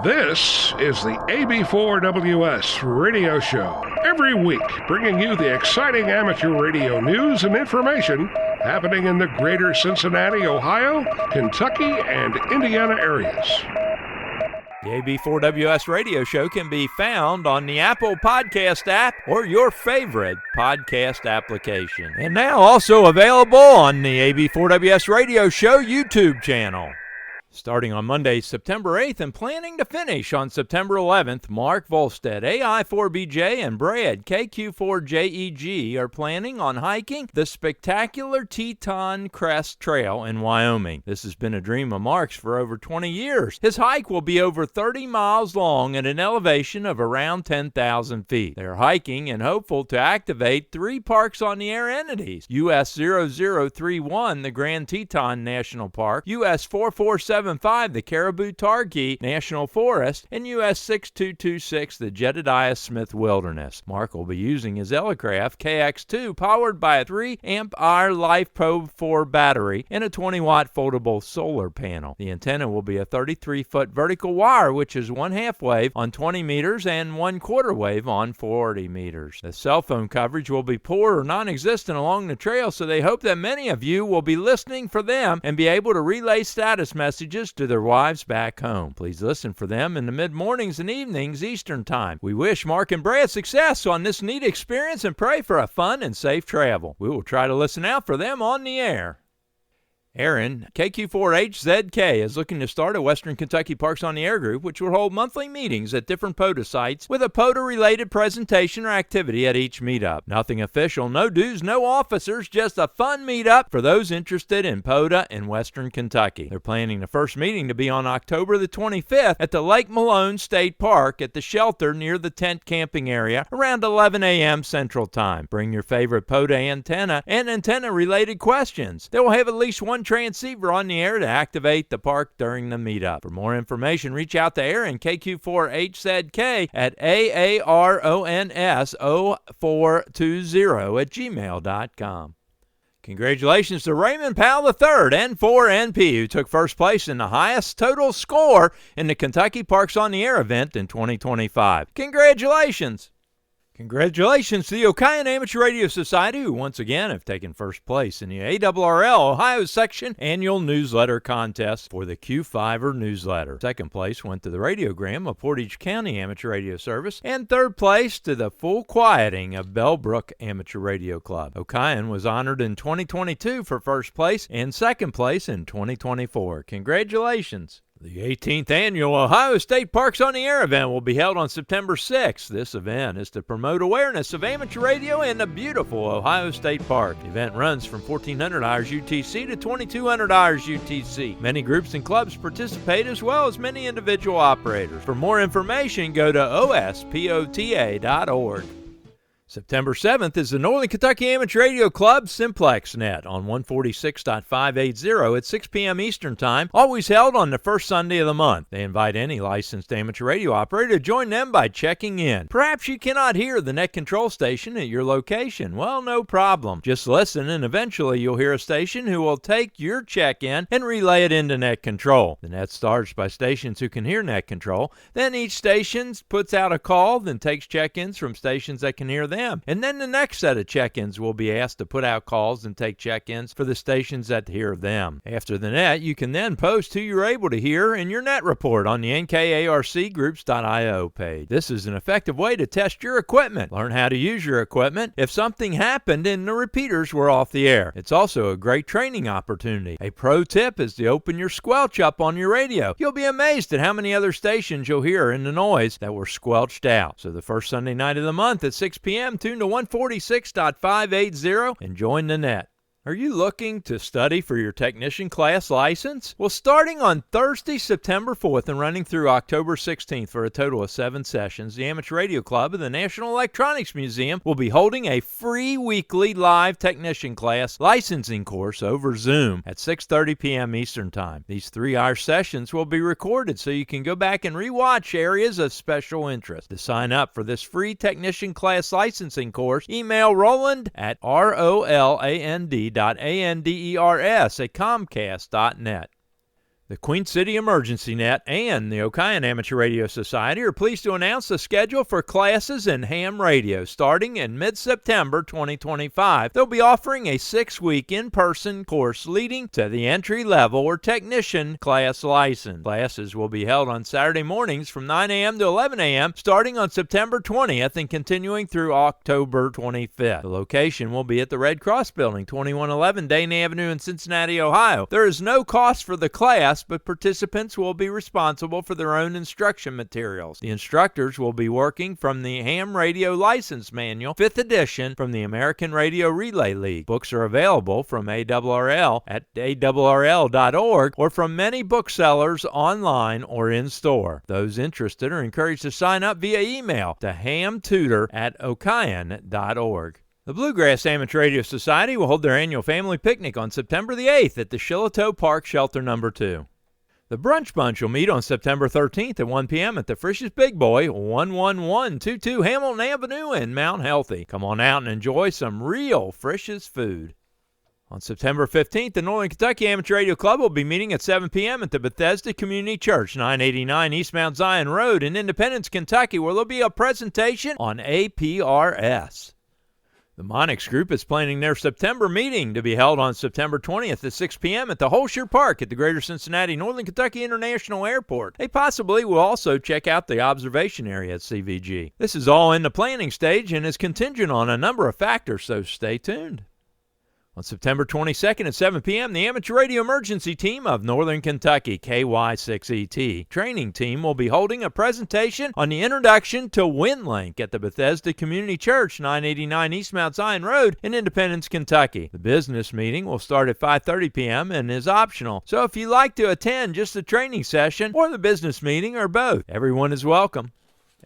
This is the AB4WS radio show. Every week, bringing you the exciting amateur radio news and information happening in the greater Cincinnati, Ohio, Kentucky, and Indiana areas. The AB4WS radio show can be found on the Apple Podcast app or your favorite podcast application. And now also available on the AB4WS radio show YouTube channel. Starting on Monday, September 8th, and planning to finish on September 11th, Mark Volstead, AI4BJ, and Brad, KQ4JEG, are planning on hiking the spectacular Teton Crest Trail in Wyoming. This has been a dream of Mark's for over 20 years. His hike will be over 30 miles long at an elevation of around 10,000 feet. They're hiking and hopeful to activate 3 Parks on the Air entities: US 0031, the Grand Teton National Park, US 4475, the Caribou Targhee National Forest, and US 6226, the Jedediah Smith Wilderness. Mark will be using his Elecraft KX2, powered by a 3-amp-hour LifePro 4 battery and a 20-watt foldable solar panel. The antenna will be a 33-foot vertical wire, which is 1/2 wave on 20 meters and 1/4 wave on 40 meters. The cell phone coverage will be poor or non-existent along the trail, so they hope that many of you will be listening for them and be able to relay status messages to their wives back home. Please listen for them in the mid-mornings and evenings Eastern Time. We wish Mark and Brad success on this neat experience and pray for a fun and safe travel. We will try to listen out for them on the air. Aaron, KQ4HZK, is looking to start a Western Kentucky Parks on the Air group, which will hold monthly meetings at different POTA sites with a POTA-related presentation or activity at each meetup. Nothing official, no dues, no officers, just a fun meetup for those interested in POTA in Western Kentucky. They're planning the first meeting to be on October the 25th at the Lake Malone State Park at the shelter near the tent camping area around 11 a.m. Central Time. Bring your favorite POTA antenna and antenna-related questions. They will have at least one transceiver on the air to activate the park during the meetup. For more information, reach out to Aaron, KQ4HZK, at AARONS0420@gmail.com. Congratulations to Raymond Powell III, N4NP, who took first place in the highest total score in the Kentucky Parks on the Air event in 2025. Congratulations! Congratulations to the Okayan Amateur Radio Society, who once again have taken first place in the ARRL Ohio Section Annual Newsletter Contest for the Q5er newsletter. Second place went to the Radiogram of Portage County Amateur Radio Service, and third place to the Full Quieting of Bellbrook Amateur Radio Club. Okayan was honored in 2022 for first place and second place in 2024. Congratulations! The 18th Annual Ohio State Parks on the Air event will be held on September 6th. This event is to promote awareness of amateur radio in the beautiful Ohio State Park. The event runs from 1,400 hours UTC to 2,200 hours UTC. Many groups and clubs participate, as well as many individual operators. For more information, go to ospota.org. September 7th is the Northern Kentucky Amateur Radio Club Simplex Net on 146.580 at 6 p.m. Eastern Time, always held on the first Sunday of the month. They invite any licensed amateur radio operator to join them by checking in. Perhaps you cannot hear the net control station at your location. Well, no problem. Just listen, and eventually you'll hear a station who will take your check-in and relay it into net control. The net starts by stations who can hear net control. Then each station puts out a call, then takes check-ins from stations that can hear them. And then the next set of check-ins will be asked to put out calls and take check-ins for the stations that hear them. After the net, you can then post who you're able to hear in your net report on the nkarcgroups.io page. This is an effective way to test your equipment. Learn how to use your equipment if something happened and the repeaters were off the air. It's also a great training opportunity. A pro tip is to open your squelch up on your radio. You'll be amazed at how many other stations you'll hear in the noise that were squelched out. So the first Sunday night of the month at 6 p.m., tune to 146.580 and join the net. Are you looking to study for your technician class license? Well, starting on Thursday, September 4th and running through October 16th for a total of 7 sessions, the Amateur Radio Club of the National Electronics Museum will be holding a free weekly live technician class licensing course over Zoom at 6:30 p.m. Eastern Time. These 3-hour sessions will be recorded so you can go back and rewatch areas of special interest. To sign up for this free technician class licensing course, email Roland at roland.anders@comcast.net. The Queen City Emergency Net and the Okayan Amateur Radio Society are pleased to announce the schedule for classes in ham radio starting in mid-September 2025. They'll be offering a 6-week in-person course leading to the entry-level or technician class license. Classes will be held on Saturday mornings from 9 a.m. to 11 a.m. starting on September 20th and continuing through October 25th. The location will be at the Red Cross Building, 2111 Dayton Avenue in Cincinnati, Ohio. There is no cost for the class, but participants will be responsible for their own instruction materials. The instructors will be working from the Ham Radio License Manual, 5th edition, from the American Radio Relay League. Books are available from ARRL at ARRL.org or from many booksellers online or in store. Those interested are encouraged to sign up via email to hamtutor@okayan.org. The Bluegrass Amateur Radio Society will hold their annual family picnic on September the 8th at the Shiloh Park Shelter No. 2. The Brunch Bunch will meet on September 13th at 1 p.m. at the Frisch's Big Boy, 11122 Hamilton Avenue in Mount Healthy. Come on out and enjoy some real Frisch's food. On September 15th, the Northern Kentucky Amateur Radio Club will be meeting at 7 p.m. at the Bethesda Community Church, 989 East Mount Zion Road in Independence, Kentucky, where there'll be a presentation on APRS. The Monix Group is planning their September meeting to be held on September 20th at 6 p.m. at the Holscher Park at the Greater Cincinnati Northern Kentucky International Airport. They possibly will also check out the observation area at CVG. This is all in the planning stage and is contingent on a number of factors, so stay tuned. On September 22nd at 7 p.m., the Amateur Radio Emergency Team of Northern Kentucky, KY6ET, training team will be holding a presentation on the introduction to WinLink at the Bethesda Community Church, 989 East Mount Zion Road in Independence, Kentucky. The business meeting will start at 5:30 p.m. and is optional, so if you'd like to attend just the training session or the business meeting or both, everyone is welcome.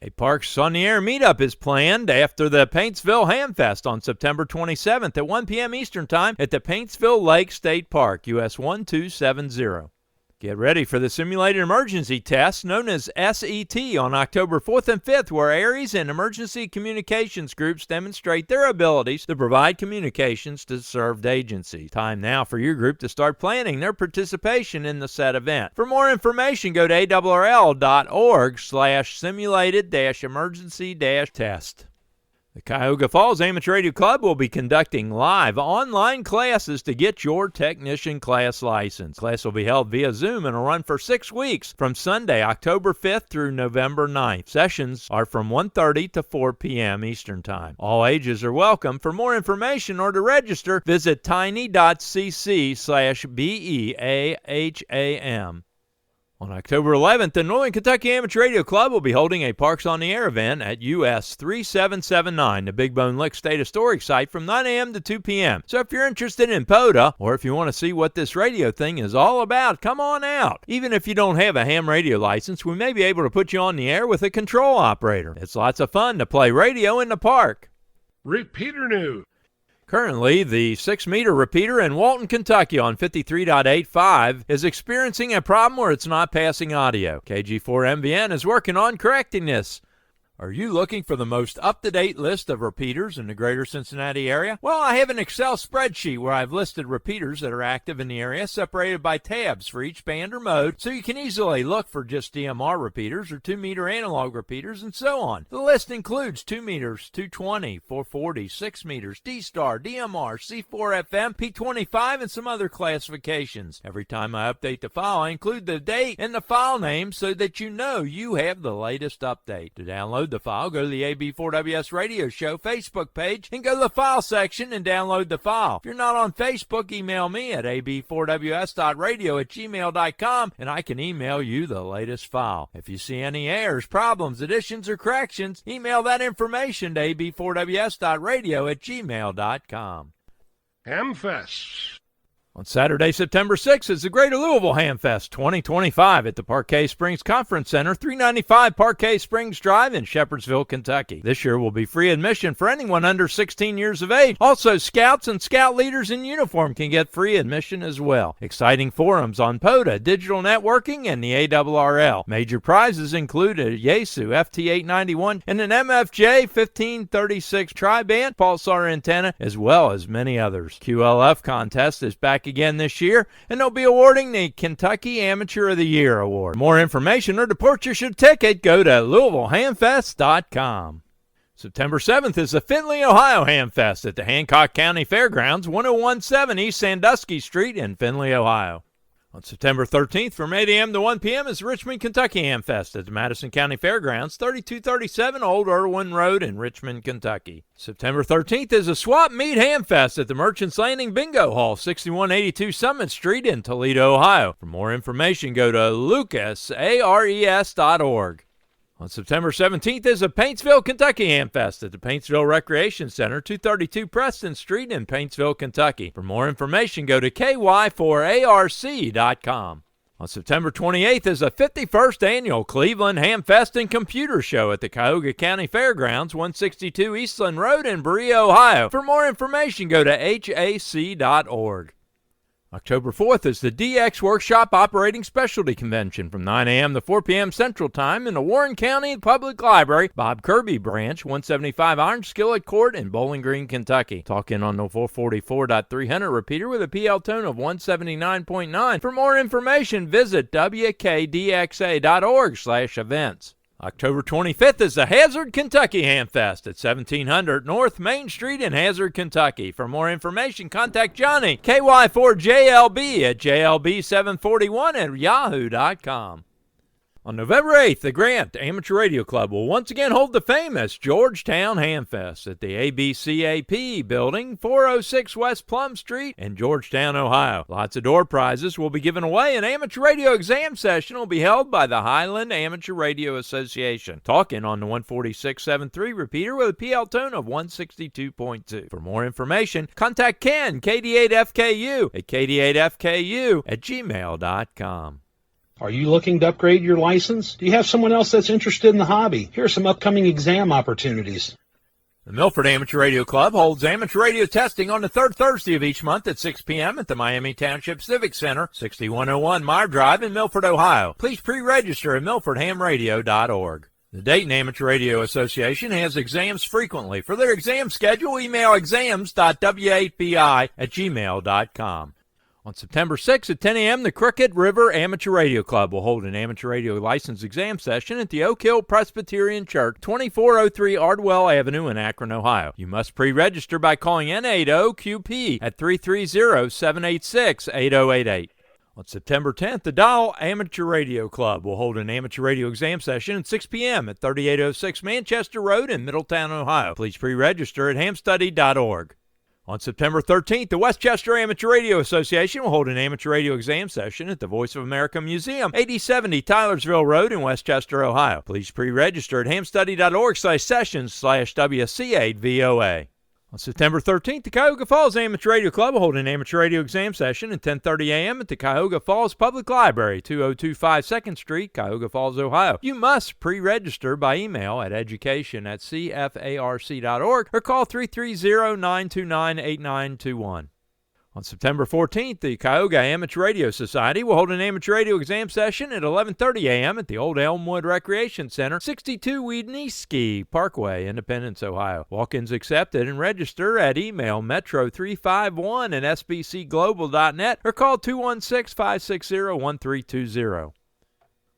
A Parks on the Air meetup is planned after the Paintsville Hamfest on September 27th at 1 p.m. Eastern Time at the Paintsville Lake State Park, US 1270. Get ready for the Simulated Emergency Test, known as SET, on October 4th and 5th, where ARES and emergency communications groups demonstrate their abilities to provide communications to served agencies. Time now for your group to start planning their participation in the said event. For more information, go to ARRL.org/simulated-emergency-test. The Cuyahoga Falls Amateur Radio Club will be conducting live online classes to get your technician class license. Class will be held via Zoom and will run for 6 weeks from Sunday, October 5th through November 9th. Sessions are from 1:30 to 4 p.m. Eastern Time. All ages are welcome. For more information or to register, visit tiny.cc/BEAHAM. On October 11th, the Northern Kentucky Amateur Radio Club will be holding a Parks on the Air event at US 3779, the Big Bone Lick State Historic Site, from 9 a.m. to 2 p.m. So if you're interested in POTA, or if you want to see what this radio thing is all about, come on out. Even if you don't have a ham radio license, we may be able to put you on the air with a control operator. It's lots of fun to play radio in the park. Repeater news. Currently, the 6-meter repeater in Walton, Kentucky on 53.85 is experiencing a problem where it's not passing audio. KG4MVN is working on correcting this. Are you looking for the most up-to-date list of repeaters in the greater Cincinnati area? Well, I have an Excel spreadsheet where I've listed repeaters that are active in the area, separated by tabs for each band or mode, so you can easily look for just DMR repeaters or 2-meter analog repeaters and so on. The list includes 2 meters, 220, 440, 6 meters, D-Star, DMR, C4FM, P25, and some other classifications. Every time I update the file, I include the date and the file name so that you know you have the latest update. To download the file, go to the AB4WS Radio Show Facebook page and go to the file section and download the file. If you're not on Facebook, email me at ab4ws.radio@gmail.com and I can email you the latest file. If you see any errors, problems, additions, or corrections, email that information to ab4ws.radio@gmail.com. Hamfest. On Saturday, September 6th is the Greater Louisville Hamfest 2025 at the Parquet Springs Conference Center, 395 Parquet Springs Drive in Shepherdsville, Kentucky. This year will be free admission for anyone under 16 years of age. Also, scouts and scout leaders in uniform can get free admission as well. Exciting forums on POTA, digital networking, and the ARRL. Major prizes include a Yaesu FT891 and an MFJ 1536 tri-band pulsar antenna, as well as many others. QLF contest is back back again this year, and they'll be awarding the Kentucky Amateur of the Year Award. For more information or to purchase your ticket, go to LouisvilleHamFest.com. September 7th is the Findlay, Ohio Hamfest at the Hancock County Fairgrounds, 1017 East Sandusky Street in Findlay, Ohio. On September 13th, from 8 a.m. to 1 p.m. is the Richmond, Kentucky Hamfest at the Madison County Fairgrounds, 3237 Old Irwin Road in Richmond, Kentucky. September 13th is the Swap Meet Hamfest at the Merchants Landing Bingo Hall, 6182 Summit Street in Toledo, Ohio. For more information, go to lucasARES.org. On September 17th is the Paintsville, Kentucky Hamfest at the Paintsville Recreation Center, 232 Preston Street in Paintsville, Kentucky. For more information, go to ky4arc.com. On September 28th is the 51st Annual Cleveland Hamfest and Computer Show at the Cuyahoga County Fairgrounds, 162 Eastland Road in Berea, Ohio. For more information, go to hac.org. October 4th is the DX Workshop Operating Specialty Convention from 9 a.m. to 4 p.m. Central Time in the Warren County Public Library, Bob Kirby Branch, 175 Iron Skillet Court in Bowling Green, Kentucky. Talk in on the 444.300 repeater with a PL tone of 179.9. For more information, visit wkdxa.org/events. October 25th is the Hazard, Kentucky Hamfest at 1700 North Main Street in Hazard, Kentucky. For more information, contact Johnny, KY4JLB at JLB741 at yahoo.com. On November 8th, the Grant Amateur Radio Club will once again hold the famous Georgetown Hamfest at the ABCAP building, 406 West Plum Street in Georgetown, Ohio. Lots of door prizes will be given away. An amateur radio exam session will be held by the Highland Amateur Radio Association. Talking on the 146.73 repeater with a PL tone of 162.2. For more information, contact Ken, KD8FKU at KD8FKU at gmail.com. Are you looking to upgrade your license? Do you have someone else that's interested in the hobby? Here are some upcoming exam opportunities. The Milford Amateur Radio Club holds amateur radio testing on the third Thursday of each month at 6 p.m. at the Miami Township Civic Center, 6101 Meyer Drive in Milford, Ohio. Please pre-register at milfordhamradio.org. The Dayton Amateur Radio Association has exams frequently. For their exam schedule, email exams.w8bi at gmail.com. On September 6th at 10 a.m., the Crooked River Amateur Radio Club will hold an amateur radio license exam session at the Oak Hill Presbyterian Church, 2403 Ardwell Avenue in Akron, Ohio. You must pre-register by calling N80QP at 330-786-8088. On September 10th, the Dial Amateur Radio Club will hold an amateur radio exam session at 6 p.m. at 3806 Manchester Road in Middletown, Ohio. Please pre-register at hamstudy.org. On September 13th, the Westchester Amateur Radio Association will hold an amateur radio exam session at the Voice of America Museum, 8070 Tylersville Road in Westchester, Ohio. Please pre-register at hamstudy.org/sessions/WC8VOA. On September 13th, the Cuyahoga Falls Amateur Radio Club will hold an amateur radio exam session at 10:30 a.m. at the Cuyahoga Falls Public Library, 2025 2nd Street, Cuyahoga Falls, Ohio. You must pre-register by email at education@cfarc.org or call 330-929-8921. On September 14th, the Cuyahoga Amateur Radio Society will hold an amateur radio exam session at 11:30 a.m. at the Old Elmwood Recreation Center, 62 Wiedniewski Parkway, Independence, Ohio. Walk-ins accepted and register at email metro351@sbcglobal.net or call 216-560-1320.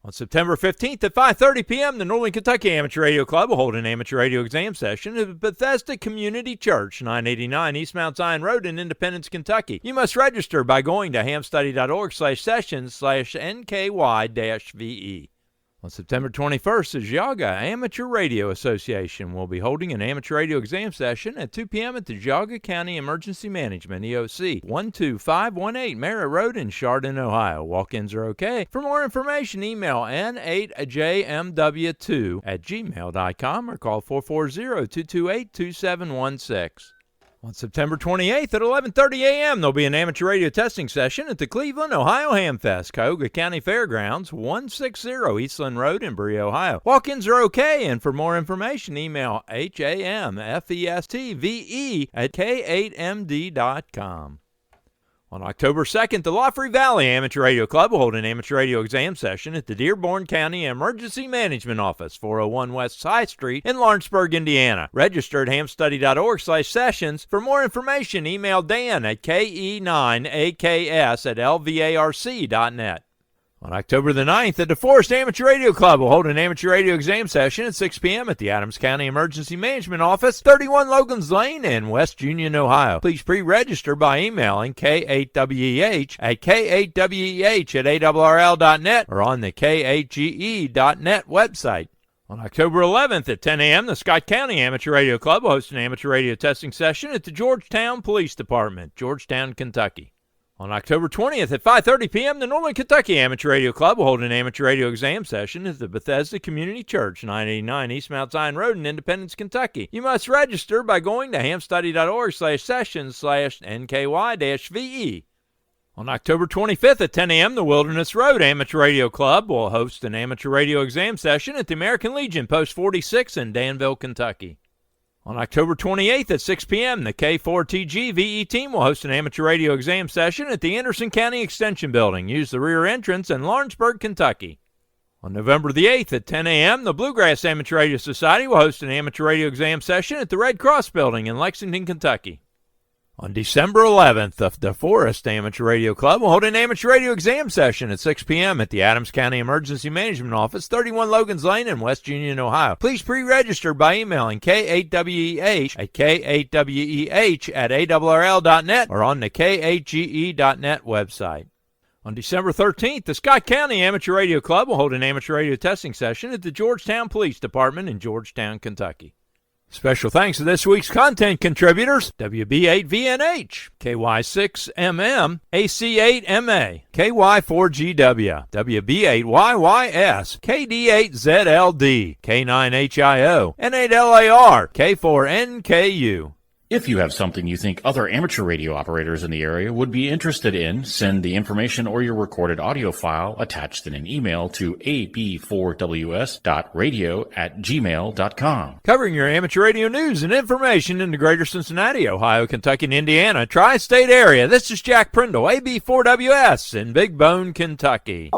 On September 15th at 5:30 p.m., the Northern Kentucky Amateur Radio Club will hold an amateur radio exam session at Bethesda Community Church, 989 East Mount Zion Road in Independence, Kentucky. You must register by going to hamstudy.org/sessions/NKY-VE. On September 21st, the Geauga Amateur Radio Association will be holding an amateur radio exam session at 2 p.m. at the Geauga County Emergency Management, EOC, 12518 Merritt Road in Chardon, Ohio. Walk-ins are okay. For more information, email n8jmw2@gmail.com or call 440-228-2716. On September 28th at 11:30 a.m., there'll be an amateur radio testing session at the Cleveland, Ohio Hamfest, Cuyahoga County Fairgrounds, 160 Eastland Road in Berea, Ohio. Walk-ins are okay, and for more information, email hamfestve@k8md.com. On October 2nd, the Laughlin Valley Amateur Radio Club will hold an amateur radio exam session at the Dearborn County Emergency Management Office, 401 West High Street in Lawrenceburg, Indiana. Register at hamstudy.org/sessions. For more information, email Dan at ke9aks@lvarc.net. On October the 9th, the DeForest Amateur Radio Club will hold an amateur radio exam session at 6 p.m. at the Adams County Emergency Management Office, 31 Logan's Lane in West Union, Ohio. Please pre-register by emailing k8weh@k8weh@awrl.net or on the k8ge.net website. On October 11th at 10 a.m., the Scott County Amateur Radio Club will host an amateur radio testing session at the Georgetown Police Department, Georgetown, Kentucky. On October 20th at 5:30 p.m., the Northern Kentucky Amateur Radio Club will hold an amateur radio exam session at the Bethesda Community Church, 989 East Mount Zion Road in Independence, Kentucky. You must register by going to hamstudy.org/sessions/nky-ve. On October 25th at 10 a.m., the Wilderness Road Amateur Radio Club will host an amateur radio exam session at the American Legion, Post 46 in Danville, Kentucky. On October 28th at 6 p.m., the K4TG VE team will host an amateur radio exam session at the Anderson County Extension Building. Use the rear entrance in Lawrenceburg, Kentucky. On November the 8th at 10 a.m., the Bluegrass Amateur Radio Society will host an amateur radio exam session at the Red Cross Building in Lexington, Kentucky. On December 11th, the DeForest Amateur Radio Club will hold an amateur radio exam session at 6 p.m. at the Adams County Emergency Management Office, 31 Logan's Lane in West Union, Ohio. Please pre-register by emailing k8weh@k8weh@awrl.net or on the k8ge.net website. On December 13th, the Scott County Amateur Radio Club will hold an amateur radio testing session at the Georgetown Police Department in Georgetown, Kentucky. Special thanks to this week's content contributors: WB8VNH, KY6MM, AC8MA, KY4GW, WB8YYS, KD8ZLD, K9HIO, N8LAR, K4NKU. If you have something you think other amateur radio operators in the area would be interested in, send the information or your recorded audio file attached in an email to ab4ws.radio@gmail.com. Covering your amateur radio news and information in the greater Cincinnati, Ohio, Kentucky, and Indiana tri-state area, this is Jack Prindle, AB4WS in Big Bone, Kentucky.